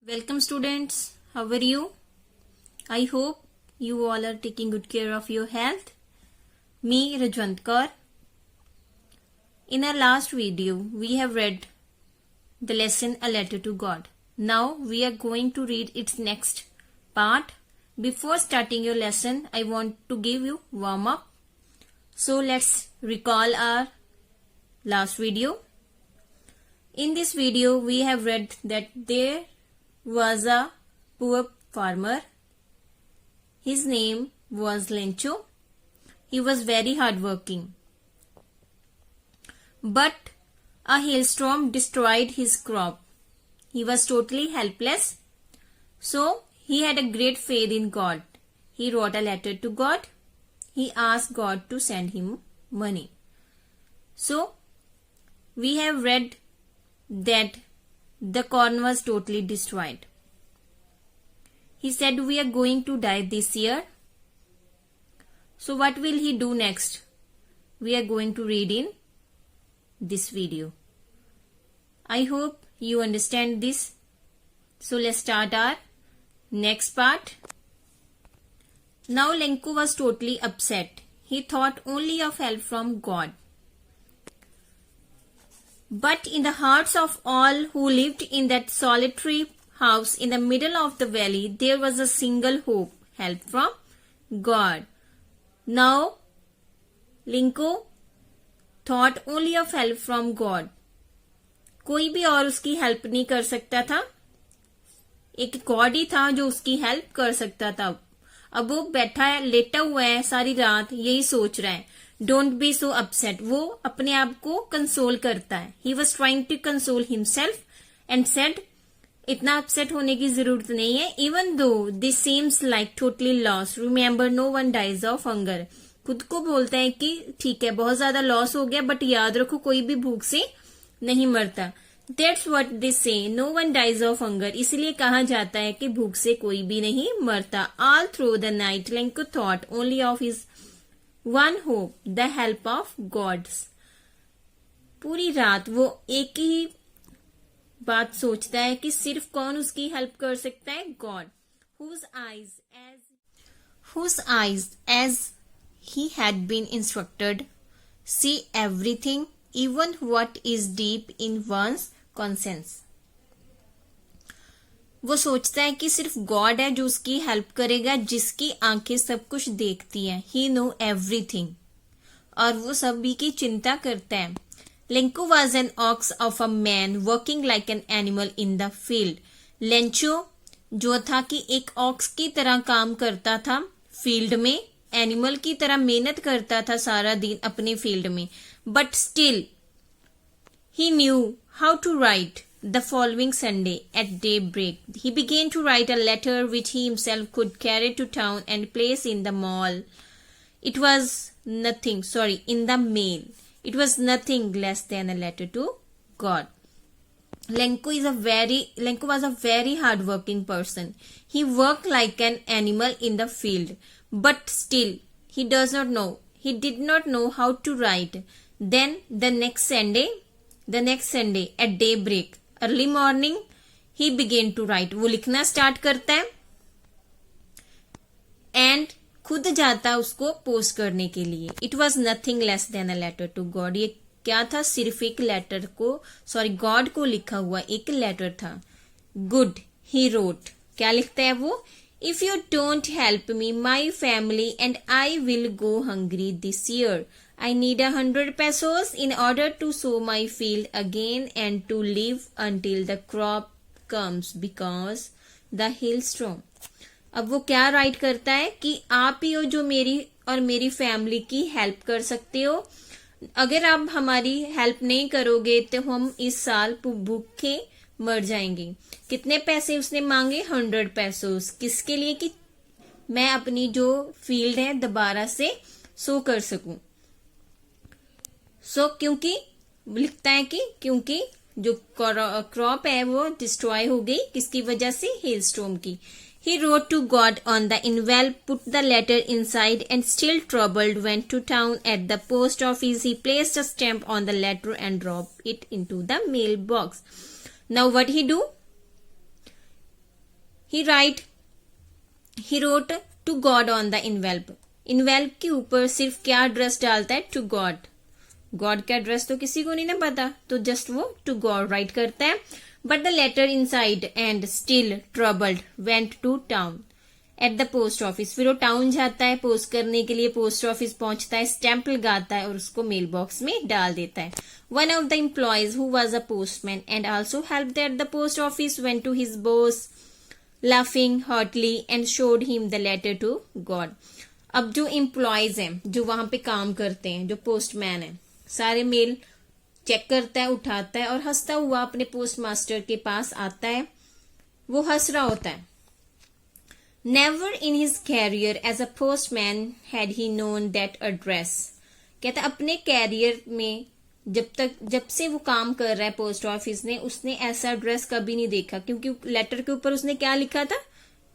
Welcome students, how are you? I hope you all are taking good care of your health. Me Rajwant Kaur. In our last video, we have read the lesson A Letter to God. Now we are going to read its next part. Before starting your lesson, I want to give you warm up. So let's recall our last video. In this video, we have read that there was a poor farmer. His name was Lencho. He was very hardworking. But a hailstorm destroyed his crop. He was totally helpless. So he had a great faith in God. He wrote a letter to God. He asked God to send him money. So we have read that the corn was totally destroyed. He said, we are going to die this year. So what will he do next? We are going to read in this video. I hope you understand this. So let's start our next part. Now Lenko was totally upset. He thought only of help from God. But in the hearts of all who lived in that solitary house in the middle of the valley, there was a single hope, help from God. Now, Lenko thought only of help from God. कोई भी और उसकी help नहीं कर सकता था. एक God ही था जो उसकी हेल्प कर सकता था. अब वो बैठा है, लेटा हुआ है सारी रात, यही सोच रहा है. Don't be so upset. वो अपने आप को कंसोल करता है. He was trying to console himself and said, इतना अपसेट होने की जरूरत नहीं है. Even though this seems like totally loss, remember no one dies of hunger. खुद को बोलता है कि ठीक है, बहुत ज्यादा लॉस हो गया, बट याद रखो कोई भी भूख से नहीं मरता. That's what they say, no one dies of hunger. इसलिए कहा जाता है कि भूख से कोई भी नहीं मरता. All through the night Lencho thought only of his one hope, the help of gods. पूरी रात वो एक ही बात सोचता है कि सिर्फ कौन उसकी हेल्प कर सकता है, God. whose eyes as he had been instructed see everything, even what is deep in one's conscience. वो सोचता है कि सिर्फ गॉड है जो उसकी हेल्प करेगा, जिसकी आंखें सब कुछ देखती हैं. ही नो एवरीथिंग, और वो सभी की चिंता करता है. Lanco was an ox of a man working like an animal in the field. Lencho जो था कि एक ऑक्स की तरह काम करता था फील्ड में, एनिमल की तरह मेहनत करता था सारा दिन अपने फील्ड में. But still he knew how to write. The following Sunday at daybreak, he began to write a letter which he himself could carry to town and place in the mall. It was nothing, in the mail. It was nothing less than a letter to God. Lenko was a very hard-working person. He worked like an animal in the field, but still he did not know how to write. Then the next Sunday at daybreak, early morning, he began to write. वो लिखना start करता है and खुद जाता उसको post करने के लिए. It was nothing less than a letter to God. ये क्या था? सिर्फ एक लेटर को गॉड को लिखा हुआ एक लेटर था. Good, he wrote. क्या लिखता है वो? If you don't help me, my family and I will go hungry this year. I need 100 pesos in order to sow my field again and to live until the crop comes because the hailstorm. अब वो क्या right करता है कि आप ही हो जो मेरी और मेरी फैमिली की हेल्प कर सकते हो. अगर आप हमारी हेल्प नहीं करोगे तो हम इस साल भूखे मर जाएंगे. कितने पैसे उसने मांगे? 100 pesos. किसके लिए? कि मैं अपनी जो फील्ड है दोबारा से सो कर सकूं. क्योंकि लिखता है कि क्योंकि जो क्रॉप है वो डिस्ट्रॉय हो गई. किसकी वजह से? हेलस्टॉर्म की. He wrote to God on the envelope, put the letter inside, and still troubled, went to town. At the post office, he placed a stamp on the letter and dropped it into the mailbox. Now what he do? He wrote to God on the envelope. Envelope के ऊपर सिर्फ क्या address डालता है? To God. God का address तो किसी को नहीं ना पता, तो जस्ट वो टू गॉड राइट करता है। But the letter inside and still troubled went to town at the post office. फिर वो टाउन जाता है पोस्ट करने के लिए, पोस्ट ऑफिस पहुंचता है, स्टैंप लगाता है और उसको मेल बॉक्स में डाल देता है। One of the employees who was a postman and also helped at the post office went to his boss laughing hotly and showed him the letter to God. अब जो एम्प्लॉयज हैं, जो वहां पे काम करते हैं, जो पोस्टमैन है, सारे मेल चेक करता है, उठाता है और हंसता हुआ अपने पोस्ट मास्टर के पास आता है। वो हंस रहा होता है। Never in his career as a postman had he known that address. कहता है अपने कैरियर में जब से वो काम कर रहा है पोस्ट ऑफिस ने, उसने ऐसा एड्रेस कभी नहीं देखा, क्योंकि लेटर के ऊपर उसने क्या लिखा था?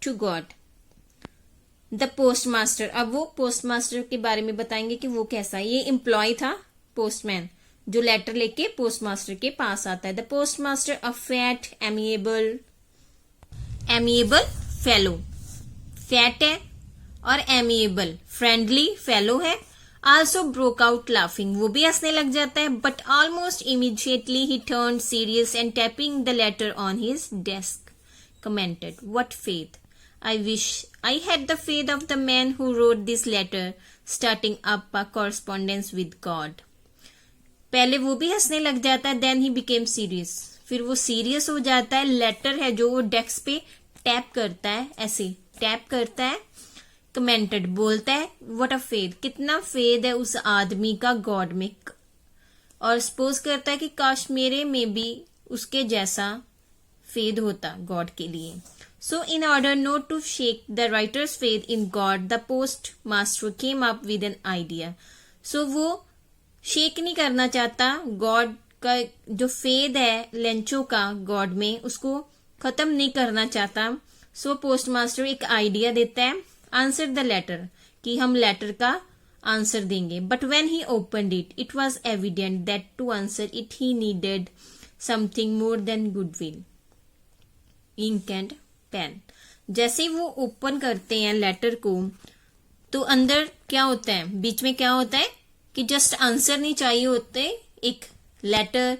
To God. The post master. अब वो पोस्ट मास्टर के बारे में बताएंगे कि वो कैसा है। ये एम्प्लॉय था पोस्टमैन, जो लेटर लेके पोस्ट मास्टर के पास आता है। The post master a fat amiable fellow. Fat है और एमिएबल फ्रेंडली फेलो है। आल्सो ब्रोक आउट लाफिंग, वो भी हंसने लग जाता है। But almost immediately he turned serious and tapping the later on his desk commented, what faith, I wish I had the faith of the man who wrote this letter, starting up a correspondence with God. पहले वो भी हंसने लग जाता है, then he became serious. फिर वो serious हो जाता है। लेटर है जो वो डेस्क पे टैप करता है, ऐसे टैप करता है। कमेंटेड, बोलता है व्हाट अ फेथ, कितना फेथ है उस आदमी का गॉड में, और सपोज करता है कि काश मेरे में भी उसके जैसा फेथ होता गॉड के लिए। So in order not to shake the writer's faith in God, the postmaster came up with an idea. So वो शेक नहीं करना चाहता गॉड का जो फेथ है लेंचो का गॉड में, उसको खत्म नहीं करना चाहता। सो पोस्टमास्टर एक आइडिया देता है, आंसर द लेटर, कि हम लेटर का आंसर देंगे। But when he opened it, it was evident that to answer it he needed something more than goodwill, ink and pen. जैसे वो ओपन करते हैं लेटर को, तो अंदर क्या होता है, बीच में क्या होता है कि जस्ट आंसर नहीं चाहिए होते, एक लेटर,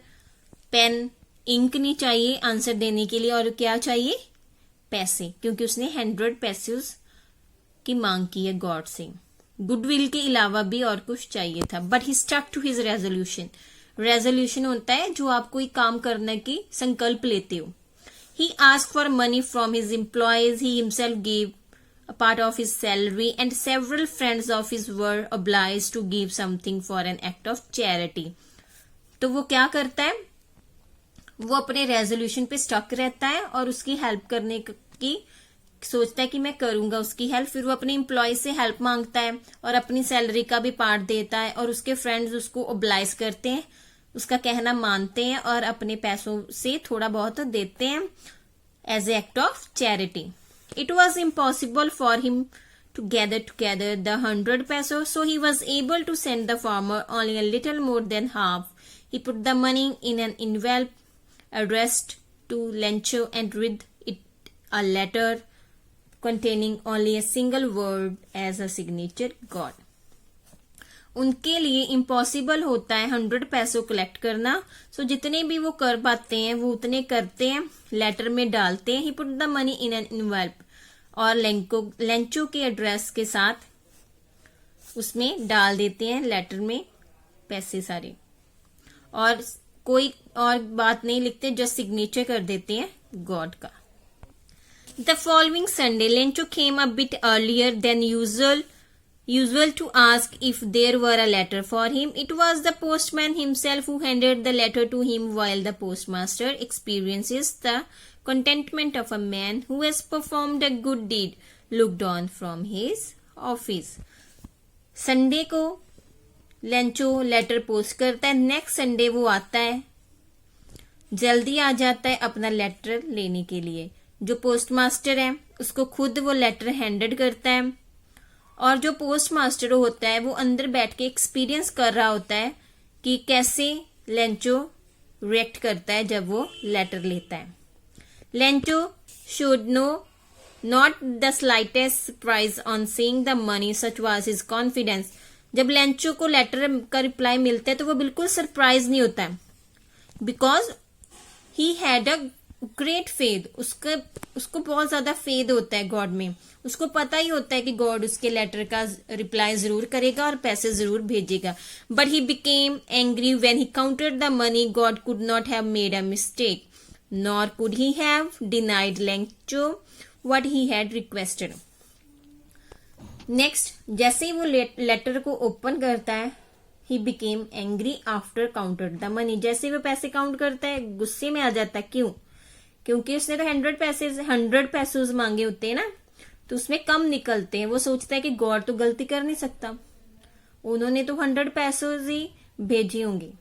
पेन, इंक नहीं चाहिए आंसर देने के लिए, और क्या चाहिए? पैसे, क्योंकि उसने 100 पैसे की मांग की है गॉड से। गुडविल के अलावा भी और कुछ चाहिए था। But he stuck to his resolution. Resolution होता है जो आप कोई काम करने की संकल्प लेते हो। He asked for money from his employees. He himself gave a part of his salary, and several friends of his were obliged to give something for an act of charity. तो वो क्या करता है, वो अपने रेजोल्यूशन पे stuck रहता है और उसकी हेल्प करने की सोचता है कि मैं करूंगा उसकी हेल्प। फिर वो अपने एम्प्लॉय से हेल्प मांगता है और अपनी सैलरी का भी पार्ट देता है, और उसके फ्रेंड्स उसको ओब्लाइज करते हैं, उसका कहना मानते हैं और अपने पैसों से थोड़ा बहुत देते हैं as a act of charity. It was impossible for him to gather together the 100 pesos, so he was able to send the farmer only a little more than half. He put the money in an envelope addressed to Lencho and read it a letter containing only a single word as a signature, God. उनके लिए impossible होता है 100 पैसों collect करना, सो जितने भी वो कर पाते हैं वो उतने करते हैं, लेटर में डालते हैं। He put the money in an envelope, और लेंचो के एड्रेस के साथ उसमें डाल देते हैं लेटर में पैसे सारे, और कोई और बात नहीं लिखते, जस्ट सिग्नेचर कर देते हैं गॉड का। The following Sunday Lencho came a bit earlier than usual to ask if there were a letter for him. It was the postman himself who handed the letter to him, while the postmaster experiences the contentment of a man who has performed a good deed looked on from his office. Sunday को Lencho letter post करता है, next Sunday वो आता है, जल्दी आ जाता है अपना लेटर लेने के लिए। जो पोस्टमास्टर है उसको खुद वो लेटर हैंडेड करता है, और जो पोस्ट मास्टर होता है वो अंदर बैठ के एक्सपीरियंस कर रहा होता है कि कैसे लेंचो रिएक्ट करता है जब वो लेटर लेता है। Lencho should know Not the slightest surprise on seeing the money, such was his confidence. जब लेंचो को लेटर का रिप्लाई मिलता है तो वो बिल्कुल सरप्राइज नहीं होता है, because he had a great faith. उसको बहुत ज्यादा फेथ होता है गॉड में. उसको पता ही होता है कि गॉड उसके लेटर का रिप्लाई जरूर करेगा और पैसे जरूर भेजेगा. But he became angry when he counted the money. God could not have made a mistake, nor could he have denied Lencho what he had requested. Next, जैसे ही वो लेटर को ओपन करता है, he became angry after counted the money. जैसे ही वो पैसे count करता है गुस्से में आ जाता है. क्यों? क्योंकि उसने तो 100 पैसे मांगे होते हैं ना, तो उसमें कम निकलते हैं. वो सोचता है कि गॉड तो गलती कर नहीं सकता, उन्होंने तो 100 पैसे ही भेजे होंगे.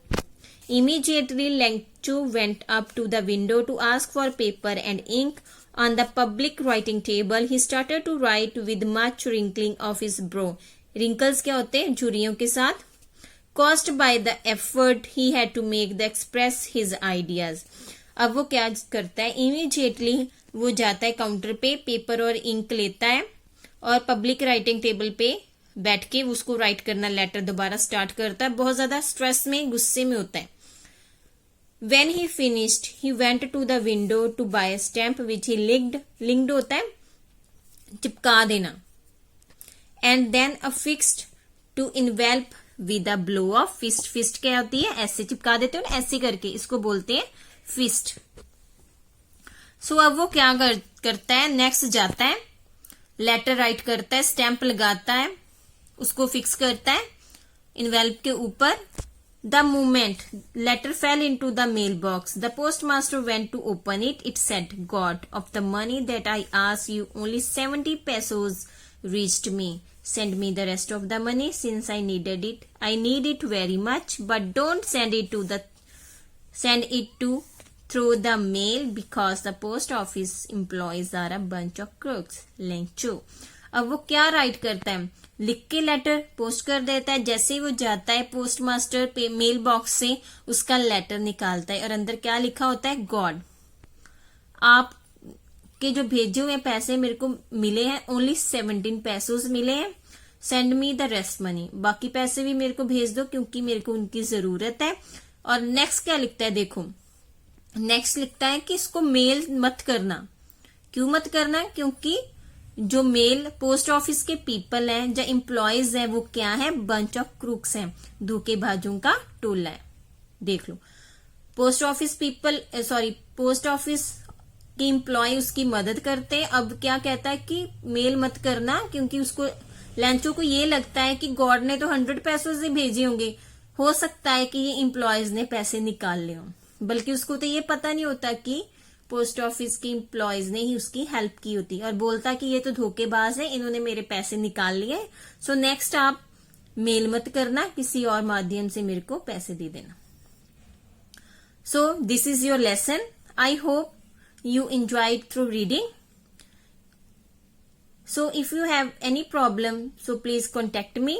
Immediately Lencho went up to the window to ask for paper and ink. On the public writing table, he started to write with much wrinkling of his brow. Wrinkles क्या होते हैं? झुर्रियों के साथ. Caused by the effort he had to make to express his ideas. अब वो क्या करता है? Immediately वो जाता है काउंटर पे, पेपर और इंक लेता है और पब्लिक राइटिंग टेबल पे बैठ के उसको राइट करना, लेटर दोबारा स्टार्ट करता है. बहुत ज्यादा स्ट्रेस में, गुस्से में होता है. When he finished, he went to the window to buy a stamp which he linked होता है चिपका देना, and then affixed to envelope with a blow of fist. Fist क्या होती है? ऐसे चिपका देते हो ना, ऐसे करके, इसको बोलते हैं फिस्ट. सो अब वो क्या करता है? नेक्स्ट जाता है, लेटर राइट करता है, स्टैंप लगाता है, उसको फिक्स करता है इन्वेल्प के ऊपर. The moment letter fell into the mailbox, the postmaster went to open it. It said, "God, of the money that I asked you, only 70 pesos reached me. Send me the rest of the money since I needed it. I need it very much, but don't send it through the mail because the post office employees are a bunch of crooks." Lencho अब वो क्या right करता है? लिख के letter post कर देता है. जैसे ही वो जाता है पोस्ट मास्टर पे, मेल बॉक्स से उसका लेटर निकालता है और अंदर क्या लिखा होता है? गॉड, आपके जो भेजे हुए पैसे मेरे को मिले हैं, ओनली 17 पैसोज मिले हैं. Send me the rest money, बाकी पैसे भी मेरे को भेज दो क्योंकि मेरे को उनकी जरूरत है. और नेक्स्ट क्या लिखता है? देखो, नेक्स्ट लिखता है कि इसको मेल मत करना. क्यों मत करना? क्योंकि जो मेल पोस्ट ऑफिस के पीपल हैं, जो एम्प्लॉयज हैं, वो क्या है? बंच ऑफ क्रूक्स हैं, धोखेबाजों का टोला है. देख लो, पोस्ट ऑफिस के एम्प्लॉय उसकी मदद करते हैं. अब क्या कहता है कि मेल मत करना, क्योंकि उसको, लेंचो को ये लगता है कि गॉड ने तो 100 पैसों से भेजे होंगे, हो सकता है कि ये एम्प्लॉयज ने पैसे निकाल लिए हों. बल्कि उसको तो ये पता नहीं होता कि पोस्ट ऑफिस के एम्प्लॉयज ने ही उसकी हेल्प की होती, और बोलता कि ये तो धोखेबाज है, इन्होंने मेरे पैसे निकाल लिए. सो नेक्स्ट आप मेल मत करना, किसी और माध्यम से मेरे को पैसे दे देना. So this is your lesson. I hope you enjoyed through reading. So if you have any problem, so please contact me.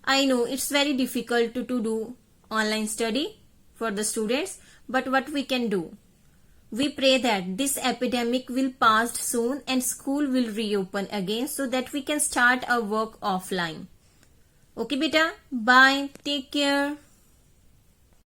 I know it's very difficult to do online study for the students, but what we can do? We pray that this epidemic will pass soon and school will reopen again so that we can start our work offline. Okay beta, bye, take care.